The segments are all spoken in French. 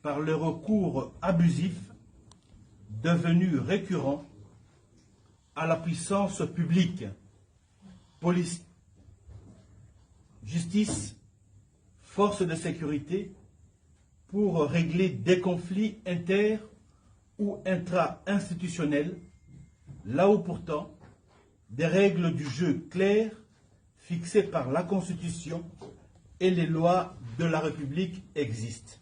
par le recours abusif devenu récurrent à la puissance publique, police, justice, forces de sécurité, pour régler des conflits inter- ou intra-institutionnels, là où pourtant des règles du jeu claires fixées par la Constitution et les lois de la République existent.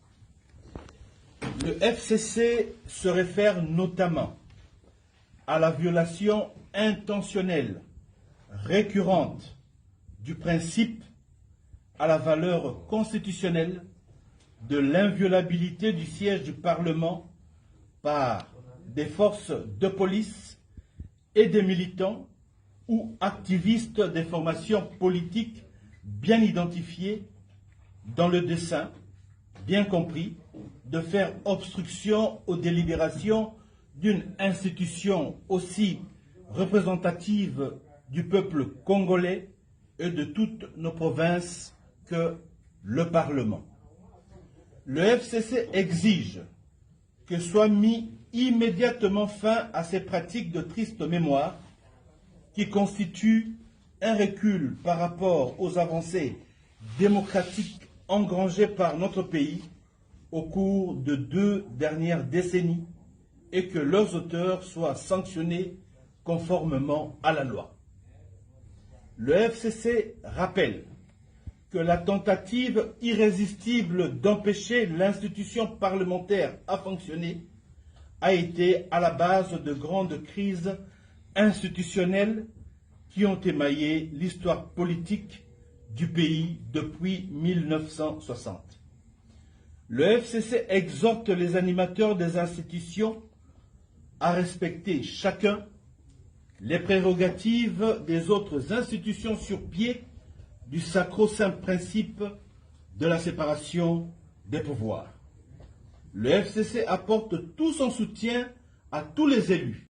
Le FCC se réfère notamment à la violation intentionnelle, récurrente du principe à la valeur constitutionnelle de l'inviolabilité du siège du Parlement par des forces de police et des militants ou activistes des formations politiques bien identifiées dans le dessein, bien compris, de faire obstruction aux délibérations d'une institution aussi représentative du peuple congolais et de toutes nos provinces que le Parlement. Le FCC exige que soit mis immédiatement fin à ces pratiques de triste mémoire qui constituent un recul par rapport aux avancées démocratiques engrangées par notre pays au cours de 2 dernières décennies et que leurs auteurs soient sanctionnés conformément à la loi. Le FCC rappelle que la tentative irrésistible d'empêcher l'institution parlementaire à fonctionner a été à la base de grandes crises institutionnelles qui ont émaillé l'histoire politique du pays depuis 1960. Le FCC exhorte les animateurs des institutions à respecter chacun les prérogatives des autres institutions sur pied du sacro-saint principe de la séparation des pouvoirs. Le FCC apporte tout son soutien à tous les élus